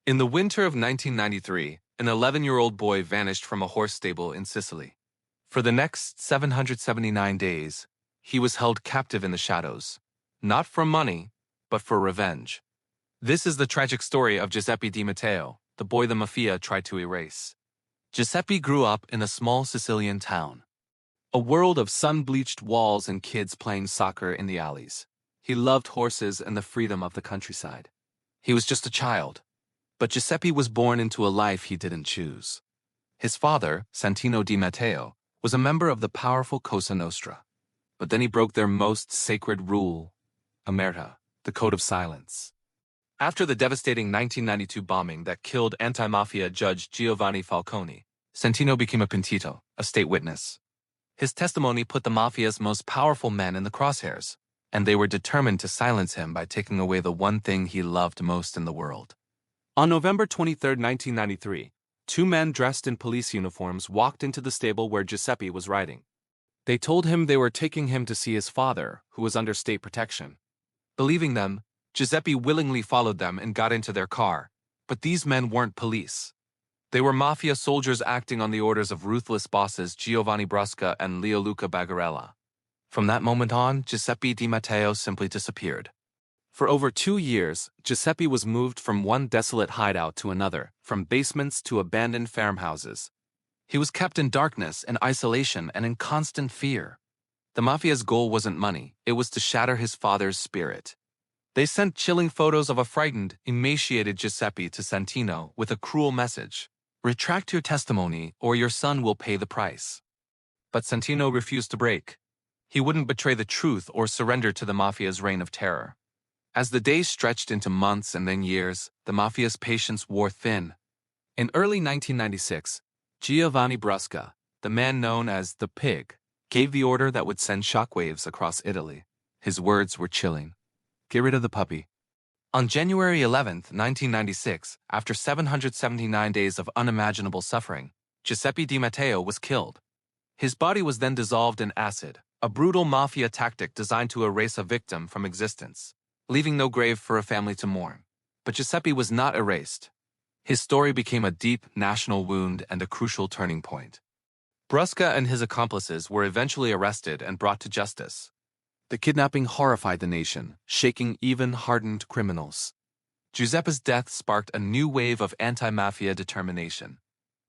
In the winter of 1993, an 11-year-old boy vanished from a horse stable in Sicily. For the next 779 days, he was held captive in the shadows, not for money, but for revenge. This is the tragic story of Giuseppe Di Matteo, the boy the Mafia tried to erase. Giuseppe grew up in a small Sicilian town. A world of sun-bleached walls and kids playing soccer in the alleys. He loved horses and the freedom of the countryside. He was just a child. But Giuseppe was born into a life he didn't choose. His father, Santino Di Matteo, was a member of the powerful Cosa Nostra. But then he broke their most sacred rule, omerta, the code of silence. After the devastating 1992 bombing that killed anti-mafia judge Giovanni Falcone, Santino became a pentito, a state witness. His testimony put the mafia's most powerful men in the crosshairs, and they were determined to silence him by taking away the one thing he loved most in the world. On November 23, 1993, two men dressed in police uniforms walked into the stable where Giuseppe was riding. They told him they were taking him to see his father, who was under state protection. Believing them, Giuseppe willingly followed them and got into their car, but these men weren't police. They were mafia soldiers acting on the orders of ruthless bosses Giovanni Brusca and Leoluca Bagarella. From that moment on, Giuseppe Di Matteo simply disappeared. For over 2 years, Giuseppe was moved from one desolate hideout to another, from basements to abandoned farmhouses. He was kept in darkness and isolation and in constant fear. The mafia's goal wasn't money, it was to shatter his father's spirit. They sent chilling photos of a frightened, emaciated Giuseppe to Santino with a cruel message: "Retract your testimony or your son will pay the price." But Santino refused to break. He wouldn't betray the truth or surrender to the mafia's reign of terror. As the days stretched into months and then years, the mafia's patience wore thin. In early 1996, Giovanni Brusca, the man known as the Pig, gave the order that would send shockwaves across Italy. His words were chilling. "Get rid of the puppy." On January 11, 1996, after 779 days of unimaginable suffering, Giuseppe Di Matteo was killed. His body was then dissolved in acid, a brutal mafia tactic designed to erase a victim from existence, leaving no grave for a family to mourn. But Giuseppe was not erased. His story became a deep national wound and a crucial turning point. Brusca and his accomplices were eventually arrested and brought to justice. The kidnapping horrified the nation, shaking even hardened criminals. Giuseppe's death sparked a new wave of anti-mafia determination.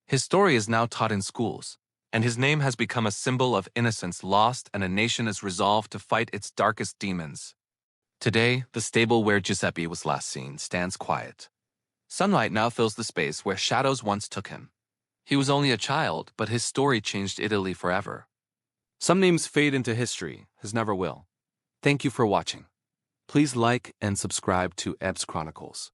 His story is now taught in schools, and his name has become a symbol of innocence lost and a nation is resolved to fight its darkest demons. Today, the stable where Giuseppe was last seen stands quiet. Sunlight now fills the space where shadows once took him. He was only a child, but his story changed Italy forever. Some names fade into history, his never will. Thank you for watching. Please like and subscribe to Ebbs Chronicles.